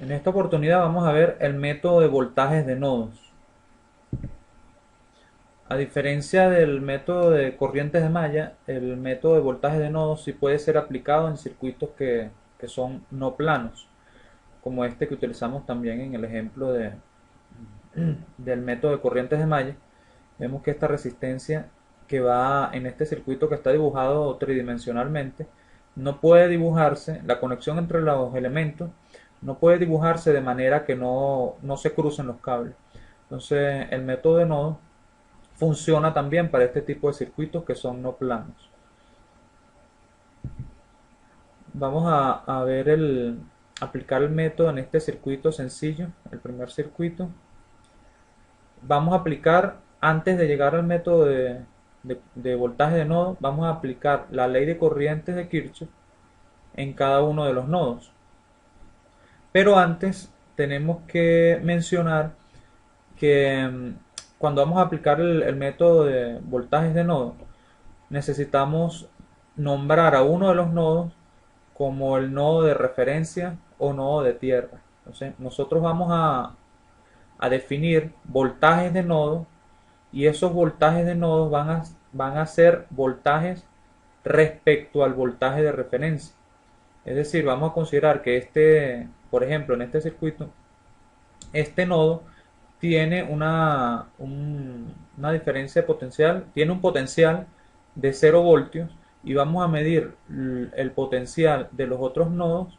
En esta oportunidad vamos a ver el método de voltajes de nodos. A diferencia del método de corrientes de malla, el método de voltaje de nodos sí puede ser aplicado en circuitos que son no planos, como este que utilizamos también en el ejemplo del método de corrientes de malla. Vemos que esta resistencia que va en este circuito que está dibujado tridimensionalmente no puede dibujarse, la conexión entre los elementos no puede dibujarse de manera que no se crucen los cables. Entonces el método de nodo funciona también para este tipo de circuitos que son no planos. Vamos a ver aplicar el método en este circuito sencillo, el primer circuito. Vamos a aplicar, antes de llegar al método de voltaje de nodo, vamos a aplicar la ley de corrientes de Kirchhoff en cada uno de los nodos. Pero antes tenemos que mencionar que cuando vamos a aplicar el método de voltajes de nodo, necesitamos nombrar a uno de los nodos como el nodo de referencia o nodo de tierra. Entonces, nosotros vamos a definir voltajes de nodo y esos voltajes de nodos van a ser voltajes respecto al voltaje de referencia. Es decir, vamos a considerar que por ejemplo, en este circuito, este nodo tiene una diferencia de potencial, tiene un potencial de 0 voltios y vamos a medir el potencial de los otros nodos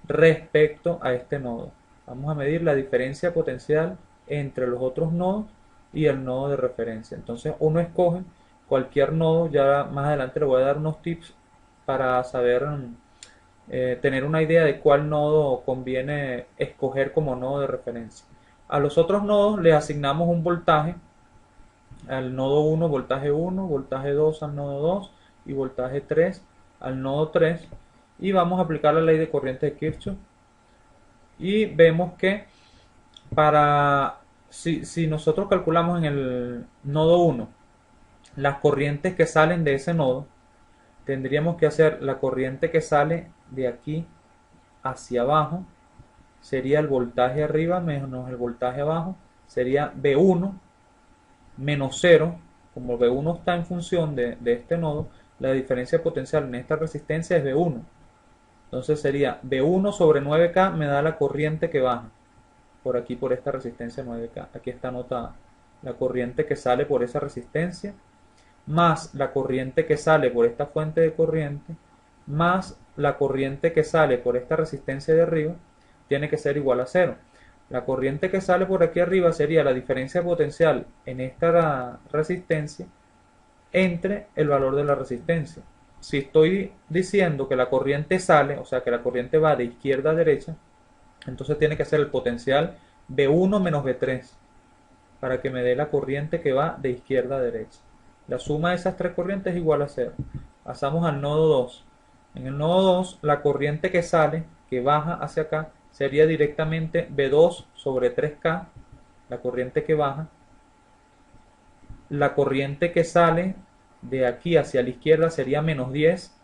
respecto a este nodo. Vamos a medir la diferencia potencial entre los otros nodos y el nodo de referencia. Entonces uno escoge cualquier nodo, ya más adelante le voy a dar unos tips para saber tener una idea de cuál nodo conviene escoger como nodo de referencia. A los otros nodos les asignamos un voltaje, al nodo 1 voltaje 1, voltaje 2 al nodo 2 y voltaje 3 al nodo 3 y vamos a aplicar la ley de corriente de Kirchhoff y vemos que si nosotros calculamos en el nodo 1 las corrientes que salen de ese nodo, tendríamos que hacer la corriente que sale de aquí hacia abajo, sería el voltaje arriba menos el voltaje abajo, sería V1 menos 0, como V1 está en función de este nodo, la diferencia potencial en esta resistencia es V1. Entonces sería V1 sobre 9K me da la corriente que baja por aquí por esta resistencia 9K. Aquí está anotada la corriente que sale por esa resistencia más la corriente que sale por esta fuente de corriente más la corriente que sale por esta resistencia de arriba tiene que ser igual a 0. La corriente que sale por aquí arriba sería la diferencia potencial en esta resistencia entre el valor de la resistencia. Si estoy diciendo que la corriente sale, o sea que la corriente va de izquierda a derecha, entonces tiene que ser el potencial V1 menos V3 para que me dé la corriente que va de izquierda a derecha. La suma de esas tres corrientes es igual a 0. Pasamos al nodo 2. En el nodo 2, la corriente que sale, que baja hacia acá, sería directamente V2 sobre 3K, la corriente que baja. La corriente que sale de aquí hacia la izquierda sería menos 10.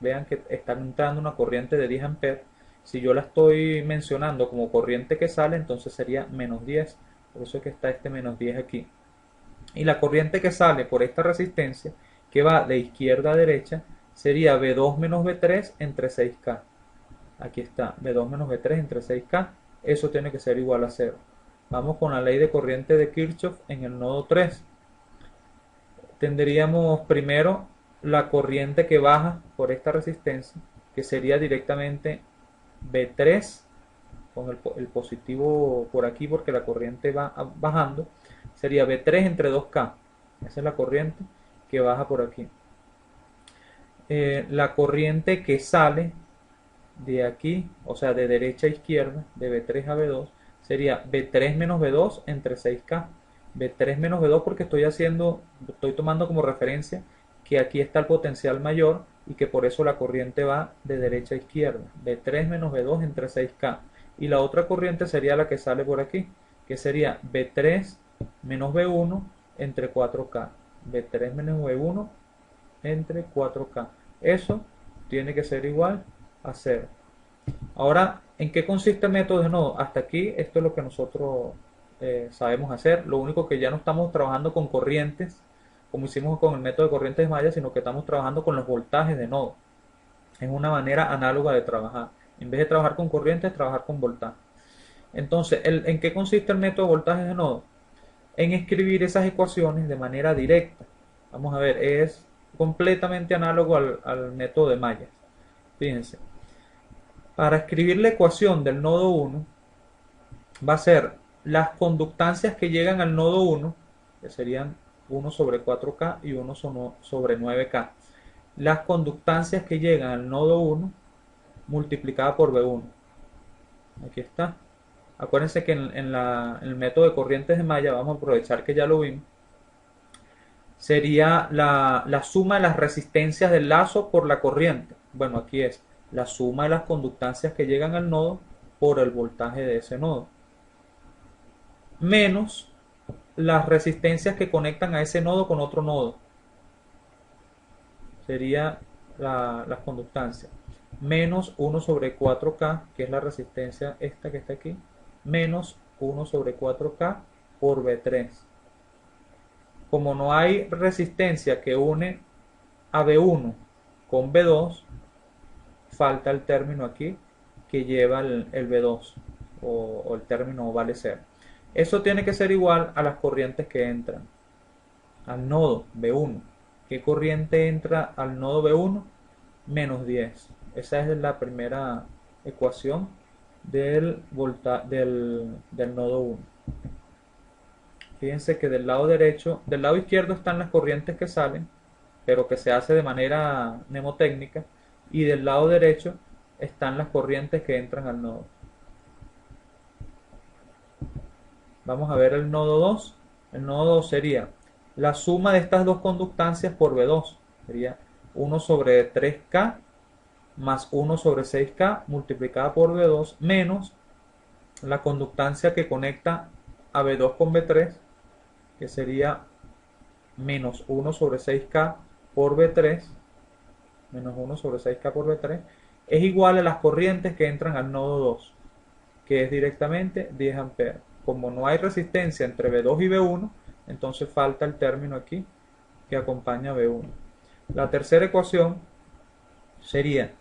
Vean que está entrando una corriente de 10 amperes. Si yo la estoy mencionando como corriente que sale, entonces sería menos 10. Por eso es que está este menos 10 aquí. Y la corriente que sale por esta resistencia, que va de izquierda a derecha, sería V2 menos V3 entre 6K. Aquí está, V2 menos V3 entre 6K. Eso tiene que ser igual a 0. Vamos con la ley de corriente de Kirchhoff en el nodo 3. Tendríamos primero la corriente que baja por esta resistencia, que sería directamente V3 con el positivo por aquí porque la corriente va bajando, sería V3 entre 2K. Esa es la corriente que baja por aquí. La corriente que sale de aquí, o sea, de derecha a izquierda, de V3 a V2, sería V3 menos V2 entre 6K. V3 menos V2 porque estoy tomando como referencia que aquí está el potencial mayor y que por eso la corriente va de derecha a izquierda. V3 menos V2 entre 6K. Y la otra corriente sería la que sale por aquí, que sería V3 menos V1 entre 4K. V3 menos V1 entre 4K. Eso tiene que ser igual a 0. Ahora, ¿en qué consiste el método de nodo? Hasta aquí, esto es lo que nosotros sabemos hacer. Lo único que ya no estamos trabajando con corrientes, como hicimos con el método de corrientes de malla, sino que estamos trabajando con los voltajes de nodo. Es una manera análoga de trabajar. En vez de trabajar con corrientes, trabajar con voltaje. Entonces, ¿en qué consiste el método de voltajes de nodo? En escribir esas ecuaciones de manera directa. Vamos a ver, es completamente análogo al método de mallas. Fíjense, para escribir la ecuación del nodo 1, va a ser las conductancias que llegan al nodo 1, que serían 1 sobre 4K y 1 sobre 9K. Las conductancias que llegan al nodo 1 multiplicada por B1. Aquí está. Acuérdense que en el método de corrientes de malla, vamos a aprovechar que ya lo vimos, sería la suma de las resistencias del lazo por la corriente. Bueno, aquí es la suma de las conductancias que llegan al nodo por el voltaje de ese nodo, menos las resistencias que conectan a ese nodo con otro nodo. Sería las conductancias. Menos 1 sobre 4K, que es la resistencia esta que está aquí, menos 1 sobre 4K por B3. Como no hay resistencia que une a B1 con B2, falta el término aquí que lleva el B2 o el término vale 0. Eso tiene que ser igual a las corrientes que entran al nodo B1. ¿Qué corriente entra al nodo B1? Menos 10. Esa es la primera ecuación del nodo 1. Fíjense que del lado derecho, del lado izquierdo están las corrientes que salen, pero que se hace de manera mnemotécnica, y del lado derecho están las corrientes que entran al nodo. Vamos a ver el nodo 2. El nodo 2 sería la suma de estas dos conductancias por B2. Sería 1 sobre 3K más 1 sobre 6K multiplicada por B2 menos la conductancia que conecta a B2 con B3, que sería menos 1 sobre 6K por B3, menos 1 sobre 6K por B3, es igual a las corrientes que entran al nodo 2, que es directamente 10 amperes. Como no hay resistencia entre B2 y B1, entonces falta el término aquí que acompaña a B1. La tercera ecuación sería,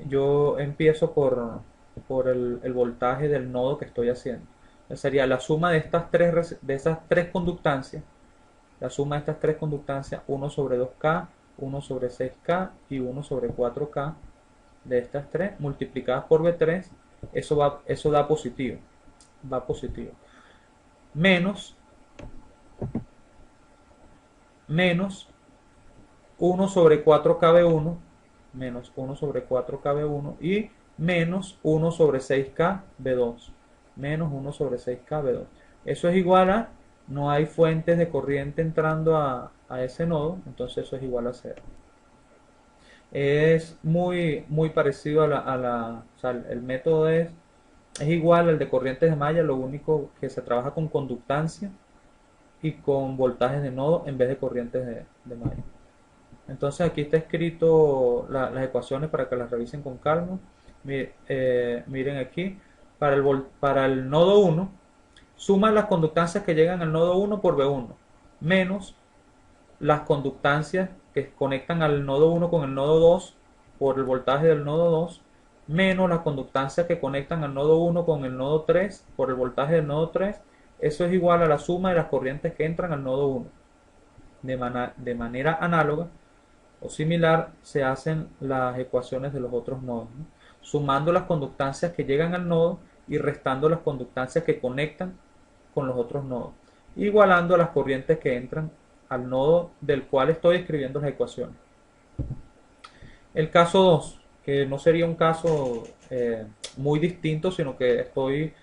yo empiezo por el voltaje del nodo que estoy haciendo. Sería la suma de esas tres conductancias, la suma de estas tres conductancias, 1 sobre 2K, 1 sobre 6K y 1 sobre 4K de estas tres multiplicadas por B3, eso da positivo, va positivo. Menos 1 sobre 4KB1, menos 1 sobre 4KB1 y menos 1 sobre 6KB2, menos 1 sobre 6KB2. Eso es igual a, no hay fuentes de corriente entrando a ese nodo, entonces eso es igual a 0. Es muy parecido o sea, el método es igual al de corrientes de malla, lo único que se trabaja con conductancia y con voltajes de nodo en vez de corrientes de malla. Entonces aquí está escrito las ecuaciones para que las revisen con calma. Miren aquí, para el nodo 1, suma las conductancias que llegan al nodo 1 por B1, menos las conductancias que conectan al nodo 1 con el nodo 2 por el voltaje del nodo 2, menos las conductancias que conectan al nodo 1 con el nodo 3 por el voltaje del nodo 3. Eso es igual a la suma de las corrientes que entran al nodo 1. De manera análoga o similar se hacen las ecuaciones de los otros nodos, ¿no? Sumando las conductancias que llegan al nodo y restando las conductancias que conectan con los otros nodos, igualando a las corrientes que entran al nodo del cual estoy escribiendo las ecuaciones. El caso 2, que no sería un caso muy distinto, sino que estoy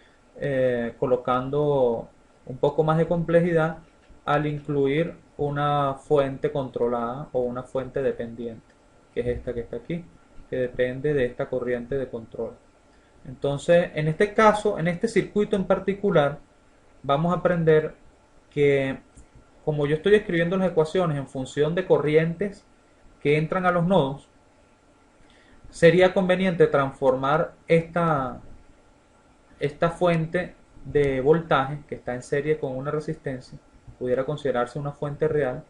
colocando un poco más de complejidad al incluir una fuente controlada o una fuente dependiente, que es esta que está aquí, que depende de esta corriente de control. Entonces, en este caso, en este circuito en particular, vamos a aprender que como yo estoy escribiendo las ecuaciones en función de corrientes que entran a los nodos, sería conveniente transformar esta fuente de voltaje que está en serie con una resistencia, pudiera considerarse una fuente real,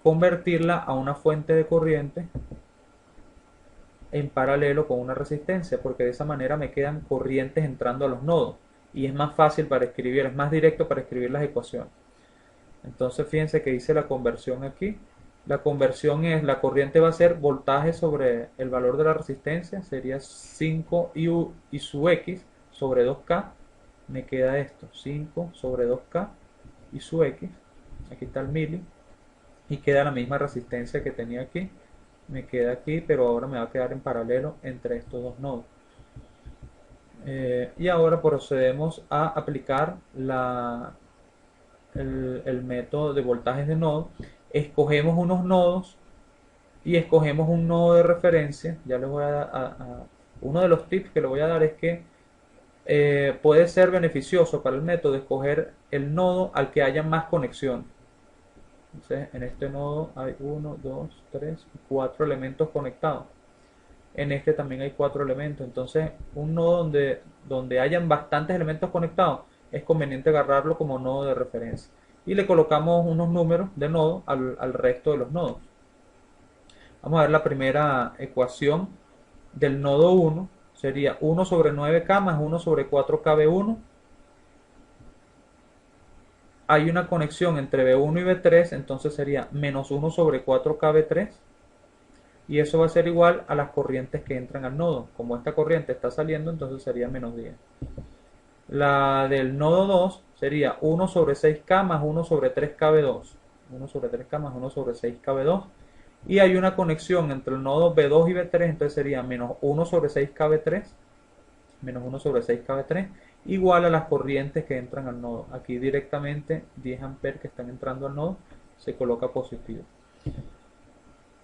convertirla a una fuente de corriente en paralelo con una resistencia, porque de esa manera me quedan corrientes entrando a los nodos y es más fácil para escribir, es más directo para escribir las ecuaciones. Entonces fíjense que hice la conversión aquí. La conversión es, la corriente va a ser voltaje sobre el valor de la resistencia, sería 5 I sub x sobre 2K. Me queda esto, 5 sobre 2K I sub x. Aquí está el mili. Y queda la misma resistencia que tenía aquí. Me queda aquí, pero ahora me va a quedar en paralelo entre estos dos nodos. Y ahora procedemos a aplicar el método de voltajes de nodo. Escogemos unos nodos y escogemos un nodo de referencia. Ya les voy a dar uno de los tips que les voy a dar es que puede ser beneficioso para el método escoger el nodo al que haya más conexión. Entonces, en este nodo hay 1, 2, 3, 4 elementos conectados. En este también hay 4 elementos. Entonces, un nodo donde hayan bastantes elementos conectados, es conveniente agarrarlo como nodo de referencia. Y le colocamos unos números de nodo al resto de los nodos. Vamos a ver la primera ecuación del nodo 1. Sería 1 sobre 9K más 1 sobre 4KB1. Hay una conexión entre B1 y B3, entonces sería menos 1 sobre 4KB3. Y eso va a ser igual a las corrientes que entran al nodo. Como esta corriente está saliendo, entonces sería menos 10. La del nodo 2 sería 1 sobre 6K más 1 sobre 3KB2. 1 sobre 3K más 1 sobre 6KB2. Y hay una conexión entre el nodo B2 y B3, entonces sería menos 1 sobre 6KB3. Menos 1 sobre 6KB3. Igual a las corrientes que entran al nodo. Aquí directamente 10 amperes que están entrando al nodo se coloca positivo.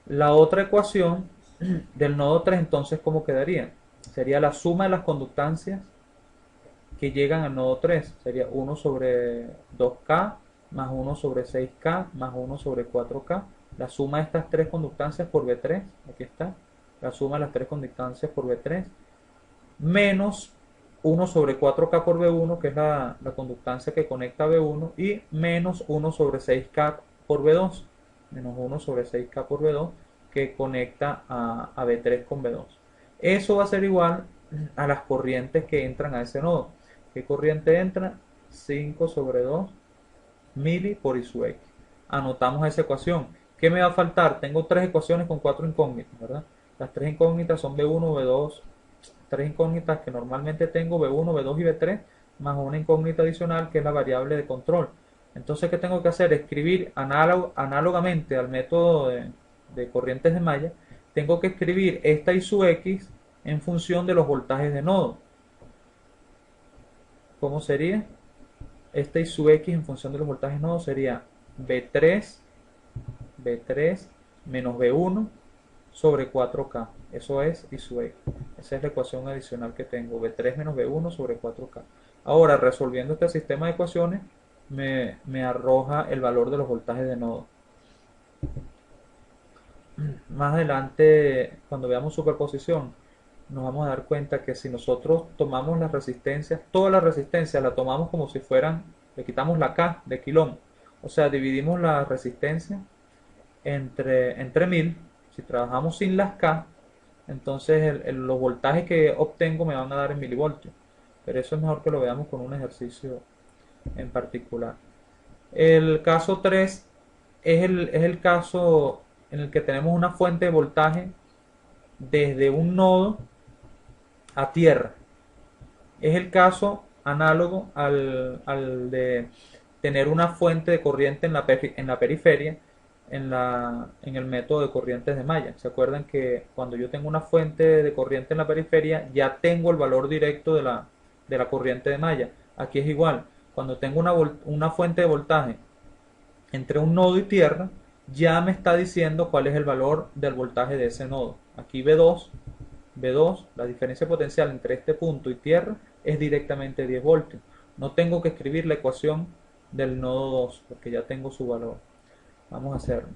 La otra ecuación del nodo 3, entonces, ¿cómo quedaría? Sería la suma de las conductancias que llegan al nodo 3. Sería 1 sobre 2K más 1 sobre 6K más 1 sobre 4K. La suma de estas tres conductancias por B3, aquí está. La suma de las tres conductancias por B3 menos 1 sobre 4K por B1, que es la conductancia que conecta a B1, y menos 1 sobre 6K por B2, menos 1 sobre 6K por B2, que conecta a B3 con B2. Eso va a ser igual a las corrientes que entran a ese nodo. ¿Qué corriente entra? 5 sobre 2 mili por I sub x. Anotamos esa ecuación. ¿Qué me va a faltar? Tengo tres ecuaciones con cuatro incógnitas, ¿verdad? Las tres incógnitas son B1, B2, tres incógnitas que normalmente tengo, B1, B2 y B3, más una incógnita adicional que es la variable de control. Entonces, ¿qué tengo que hacer? Escribir análogamente al método de corrientes de malla, tengo que escribir esta I sub x en función de los voltajes de nodo. ¿Cómo sería? Esta I sub x en función de los voltajes de nodo sería B3 menos B1 sobre 4K. Eso es I sub x. Esa es la ecuación adicional que tengo. B3 menos B1 sobre 4K. Ahora, resolviendo este sistema de ecuaciones, me arroja el valor de los voltajes de nodo. Más adelante, cuando veamos superposición, nos vamos a dar cuenta que si nosotros tomamos las resistencias, todas las resistencias la tomamos como si fueran, le quitamos la K de kilón. O sea, dividimos la resistencia entre 1000. Si trabajamos sin las K, entonces los voltajes que obtengo me van a dar en milivoltios. Pero eso es mejor que lo veamos con un ejercicio en particular. El caso 3 es el caso en el que tenemos una fuente de voltaje desde un nodo a tierra. Es el caso análogo al de tener una fuente de corriente en la periferia en el método de corrientes de malla. ¿Se acuerdan que cuando yo tengo una fuente de corriente en la periferia ya tengo el valor directo de la corriente de malla? Aquí es igual. Cuando tengo una fuente de voltaje entre un nodo y tierra, ya me está diciendo cuál es el valor del voltaje de ese nodo. Aquí B2, la diferencia potencial entre este punto y tierra es directamente 10 voltios. No tengo que escribir la ecuación del nodo 2 porque ya tengo su valor. Vamos a hacerlo.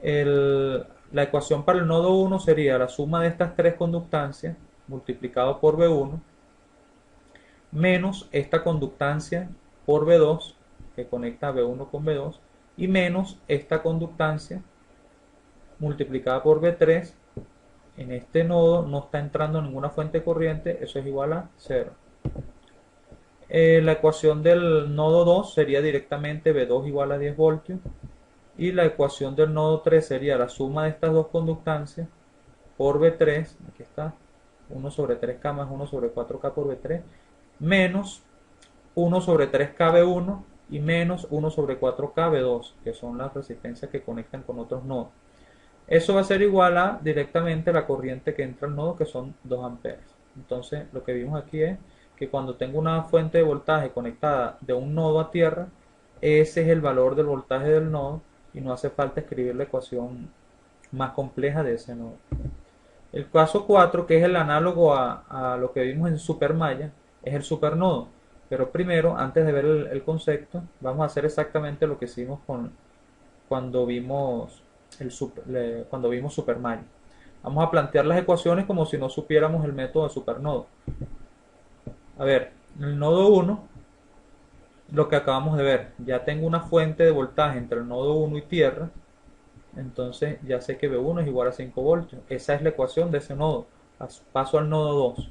La ecuación para el nodo 1 sería la suma de estas tres conductancias multiplicado por B1 menos esta conductancia por B2 que conecta B1 con B2 y menos esta conductancia multiplicada por B3. En este nodo no está entrando ninguna fuente corriente, eso es igual a 0. La ecuación del nodo 2 sería directamente B2 igual a 10 voltios y la ecuación del nodo 3 sería la suma de estas dos conductancias por B3, aquí está, 1 sobre 3K más 1 sobre 4K por B3, menos 1 sobre 3K B1 y menos 1 sobre 4K B2, que son las resistencias que conectan con otros nodos. Eso va a ser igual a directamente la corriente que entra al nodo, que son 2 amperes. Entonces, lo que vimos aquí es que cuando tengo una fuente de voltaje conectada de un nodo a tierra, ese es el valor del voltaje del nodo y no hace falta escribir la ecuación más compleja de ese nodo. El caso 4, que es el análogo a lo que vimos en supermalla, es el supernodo. Pero primero, antes de ver el concepto, vamos a hacer exactamente lo que hicimos cuando vimos cuando vimos supermalla. Vamos a plantear las ecuaciones como si no supiéramos el método de supernodo. A ver, en el nodo 1, lo que acabamos de ver, ya tengo una fuente de voltaje entre el nodo 1 y tierra, entonces ya sé que B1 es igual a 5 voltios. Esa es la ecuación de ese nodo. Paso al nodo 2.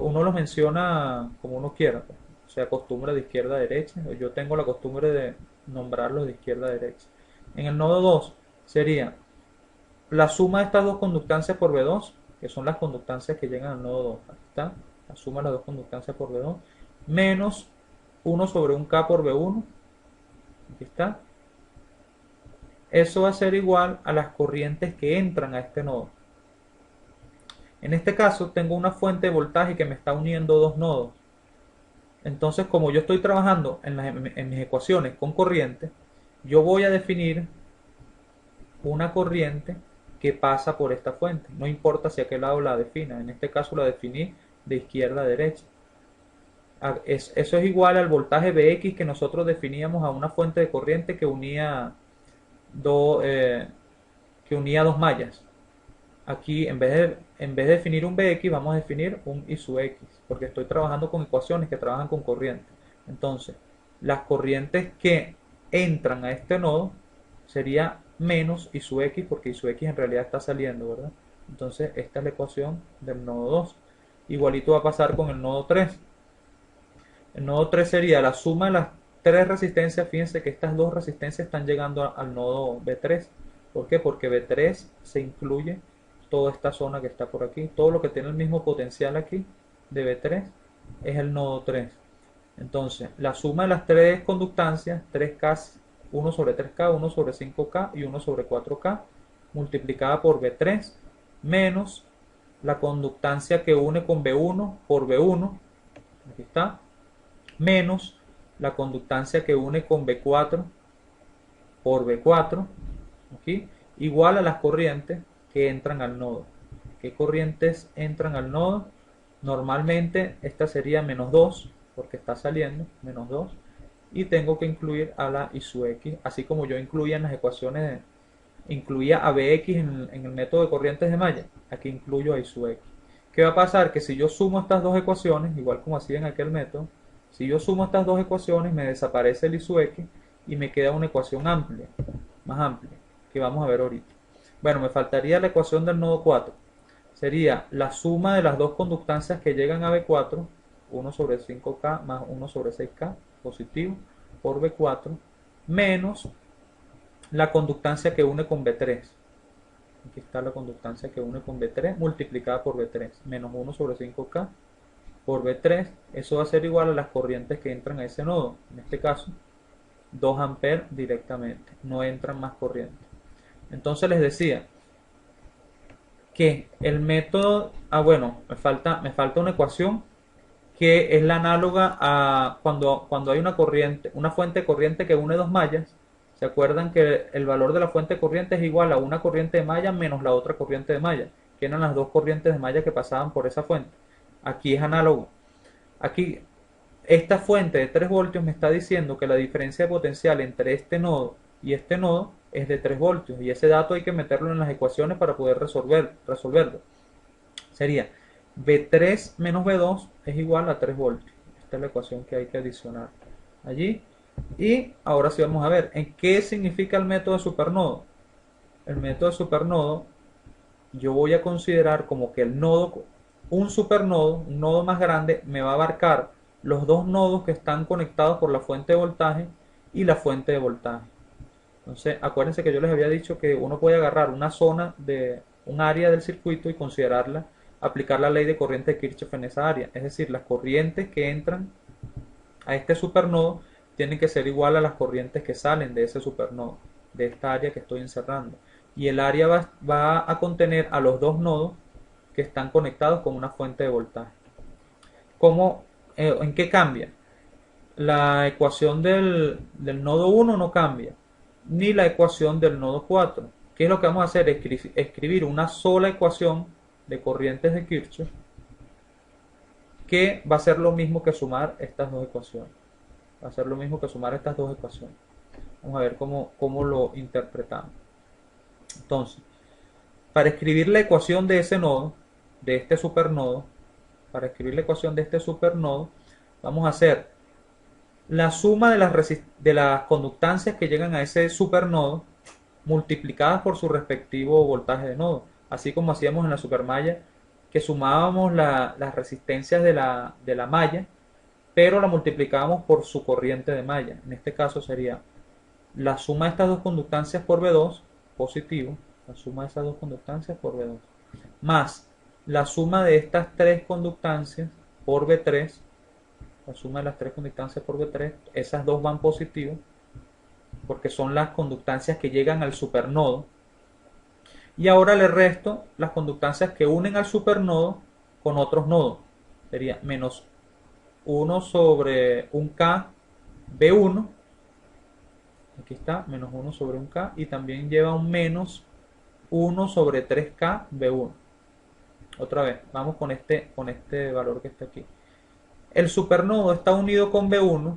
Uno lo menciona como uno quiera, pues. O sea, costumbre de izquierda a derecha. Yo tengo la costumbre de nombrarlos de izquierda a derecha. En el nodo 2 sería la suma de estas dos conductancias por B2, que son las conductancias que llegan al nodo 2. Aquí está, la suma de las dos conductancias por B2, menos 1 sobre 1K por B1. Aquí está. Eso va a ser igual a las corrientes que entran a este nodo. En este caso tengo una fuente de voltaje que me está uniendo dos nodos. Entonces, como yo estoy trabajando en mis ecuaciones con corriente, yo voy a definir una corriente que pasa por esta fuente. No importa hacia qué lado la defina. En este caso la definí de izquierda a derecha. Eso es igual al voltaje Vx que nosotros definíamos a una fuente de corriente que unía dos mallas. Aquí en vez de definir un Bx vamos a definir un I sub X, porque estoy trabajando con ecuaciones que trabajan con corriente. Entonces, las corrientes que entran a este nodo sería menos I sub X, porque I sub X en realidad está saliendo, ¿verdad? Entonces, esta es la ecuación del nodo 2. Igualito va a pasar con el nodo 3. El nodo 3 sería la suma de las tres resistencias. Fíjense que estas dos resistencias están llegando al nodo B3. ¿Por qué? Porque B3 se incluye toda esta zona que está por aquí. Todo lo que tiene el mismo potencial aquí de B3 es el nodo 3. Entonces, la suma de las tres conductancias, 3K, 1 sobre 3K, 1 sobre 5K y 1 sobre 4K, multiplicada por B3, menos la conductancia que une con B1 por B1, aquí está, menos la conductancia que une con B4 por B4, aquí, igual a las corrientes que entran al nodo. ¿Qué corrientes entran al nodo? Normalmente esta sería menos 2, porque está saliendo, menos 2, y tengo que incluir a la I sub X, así como yo incluía en las ecuaciones, incluía a Bx en el método de corrientes de malla, aquí incluyo a I sub X. ¿Qué va a pasar? Que si yo sumo estas dos ecuaciones, igual como hacía en aquel método, si yo sumo estas dos ecuaciones me desaparece el I sub X y me queda una ecuación amplia, más amplia, que vamos a ver ahorita. Bueno, me faltaría la ecuación del nodo 4. Sería la suma de las dos conductancias que llegan a B4, 1 sobre 5K más 1 sobre 6K, positivo, por B4, menos la conductancia que une con B3. Aquí está la conductancia que une con B3 multiplicada por B3, menos 1 sobre 5K por B3. Eso va a ser igual a las corrientes que entran a ese nodo. En este caso, 2 amperes directamente, no entran más corriente. Entonces les decía que el método, bueno, me falta una ecuación que es la análoga a cuando hay una corriente, una fuente de corriente que une dos mallas. ¿Se acuerdan que el valor de la fuente de corriente es igual a una corriente de malla menos la otra corriente de malla, que eran las dos corrientes de malla que pasaban por esa fuente? Aquí es análogo. Aquí esta fuente de 3 voltios me está diciendo que la diferencia de potencial entre este nodo y este nodo es de 3 voltios y ese dato hay que meterlo en las ecuaciones para poder resolverlo. Sería V3 menos V2 es igual a 3 voltios. Esta es la ecuación que hay que adicionar allí. Y ahora sí vamos a ver en qué significa el método de supernodo. El método de supernodo yo voy a considerar como que el nodo, un supernodo, un nodo más grande, me va a abarcar los dos nodos que están conectados por la fuente de voltaje y la fuente de voltaje. Entonces, acuérdense que yo les había dicho que uno puede agarrar una zona de un área del circuito y considerarla, aplicar la ley de corriente de Kirchhoff en esa área. Es decir, las corrientes que entran a este supernodo tienen que ser igual a las corrientes que salen de ese supernodo, de esta área que estoy encerrando. Y el área va a contener a los dos nodos que están conectados con una fuente de voltaje. ¿Cómo, ¿En qué cambia? La ecuación del nodo 1 no cambia, ni la ecuación del nodo 4. ¿Qué es lo que vamos a hacer? Escribir una sola ecuación de corrientes de Kirchhoff que va a ser lo mismo que sumar estas dos ecuaciones. Va a ser lo mismo que sumar estas dos ecuaciones. Vamos a ver cómo lo interpretamos. Entonces, para escribir la ecuación de ese nodo, de este supernodo, para escribir la ecuación de este supernodo, vamos a hacer la suma de las conductancias que llegan a ese supernodo multiplicadas por su respectivo voltaje de nodo, así como hacíamos en la supermalla, que sumábamos las resistencias de la malla, pero la multiplicábamos por su corriente de malla. En este caso sería la suma de estas dos conductancias por V2, positivo, la suma de esas dos conductancias por V2, más la suma de estas tres conductancias por V3, la suma de las tres conductancias por V3, esas dos van positivos, porque son las conductancias que llegan al supernodo. Y ahora le resto las conductancias que unen al supernodo con otros nodos. Sería menos 1 sobre un K B1. Aquí está, menos 1 sobre un K. Y también lleva un menos 1 sobre 3K B1. Otra vez, vamos con este valor que está aquí. El supernodo está unido con B1.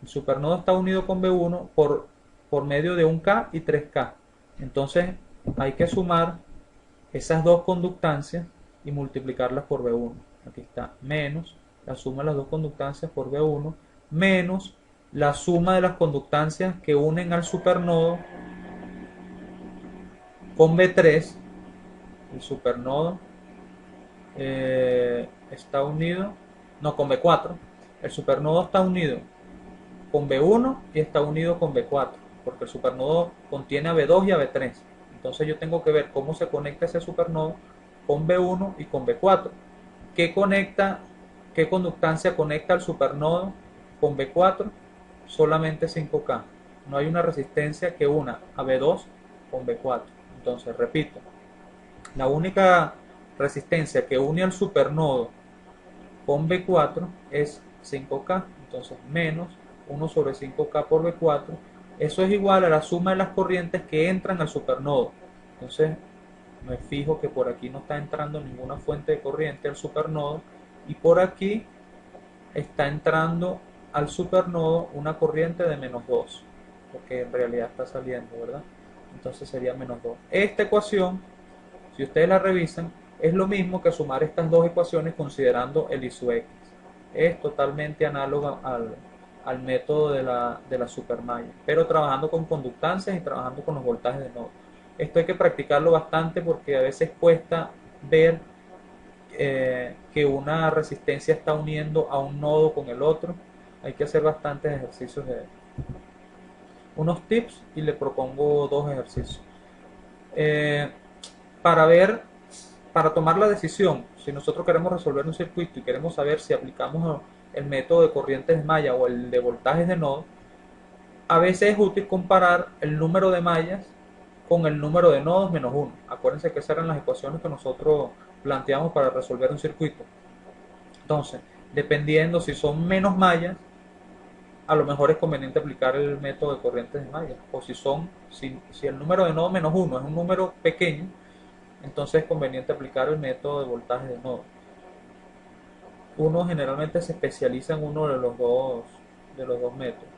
El supernodo está unido con B1 por medio de un K y 3K. Entonces hay que sumar esas dos conductancias y multiplicarlas por B1. Aquí está, menos la suma de las dos conductancias por B1, menos la suma de las conductancias que unen al supernodo con B3. El supernodo está unido, no, con B4. El supernodo está unido con B1 y está unido con B4, porque el supernodo contiene a B2 y a B3. Entonces yo tengo que ver cómo se conecta ese supernodo con B1 y con B4. ¿Qué conductancia conecta al supernodo con B4? Solamente 5K. No hay una resistencia que una a B2 con B4. Entonces, repito, la única resistencia que une al supernodo con B4 es 5K. Entonces, menos 1 sobre 5K por B4. Eso es igual a la suma de las corrientes que entran al supernodo. Entonces, me fijo que por aquí no está entrando ninguna fuente de corriente al supernodo y por aquí está entrando al supernodo una corriente de menos 2, porque en realidad está saliendo, ¿verdad? Entonces sería menos 2. Esta ecuación, si ustedes la revisan, es lo mismo que sumar estas dos ecuaciones considerando el I sub X. Es totalmente análoga al método de la supermalla, pero trabajando con conductancias y trabajando con los voltajes de nodo. Esto hay que practicarlo bastante porque a veces cuesta ver que una resistencia está uniendo a un nodo con el otro. Hay que hacer bastantes ejercicios de unos tips y le propongo dos ejercicios. Eh, para ver, para tomar la decisión, si nosotros queremos resolver un circuito y queremos saber si aplicamos el método de corrientes de malla o el de voltajes de nodo, a veces es útil comparar el número de mallas con el número de nodos menos 1. Acuérdense que esas eran las ecuaciones que nosotros planteamos para resolver un circuito. Entonces, dependiendo si son menos mallas, a lo mejor es conveniente aplicar el método de corrientes de mallas. O si el número de nodo menos 1 es un número pequeño, entonces es conveniente aplicar el método de voltaje de nodo. Uno generalmente se especializa en uno de los dos métodos.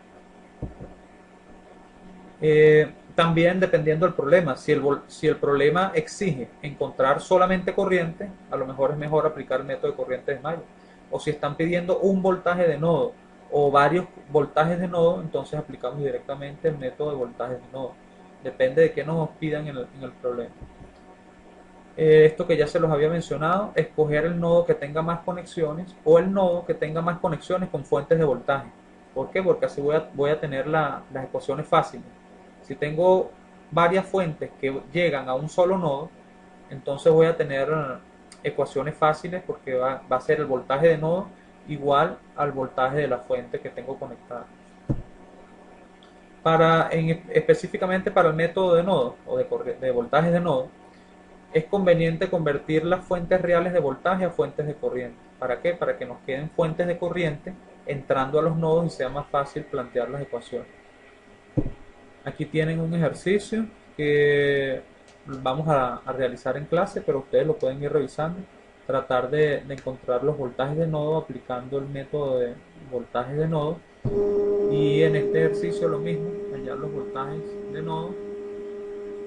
También dependiendo del problema, si el problema exige encontrar solamente corriente, a lo mejor es mejor aplicar el método de corriente de malla. O si están pidiendo un voltaje de nodo o varios voltajes de nodo, entonces aplicamos directamente el método de voltajes de nodo. Depende de qué nos pidan en el problema. Esto que ya se los había mencionado, escoger el nodo que tenga más conexiones o el nodo que tenga más conexiones con fuentes de voltaje. ¿Por qué? Porque así voy a tener las ecuaciones fáciles. Si tengo varias fuentes que llegan a un solo nodo, entonces voy a tener ecuaciones fáciles porque va a ser el voltaje de nodo igual al voltaje de la fuente que tengo conectada. Específicamente para el método de nodo o de voltajes de nodo, es conveniente convertir las fuentes reales de voltaje a fuentes de corriente. ¿Para qué? Para que nos queden fuentes de corriente entrando a los nodos y sea más fácil plantear las ecuaciones. Aquí tienen un ejercicio que vamos a realizar en clase, pero ustedes lo pueden ir revisando. Tratar de encontrar los voltajes de nodo aplicando el método de voltajes de nodo. Y en este ejercicio lo mismo, hallar los voltajes de nodo.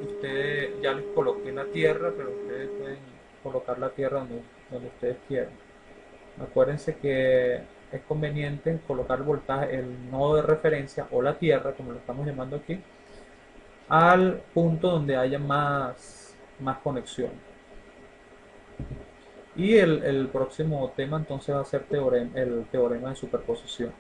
Ustedes ya les coloqué la tierra, pero ustedes pueden colocar la tierra donde ustedes quieran. Acuérdense que es conveniente colocar el voltaje, el nodo de referencia o la tierra, como lo estamos llamando aquí, al punto donde haya más conexión. Y el próximo tema entonces va a ser el teorema de superposición.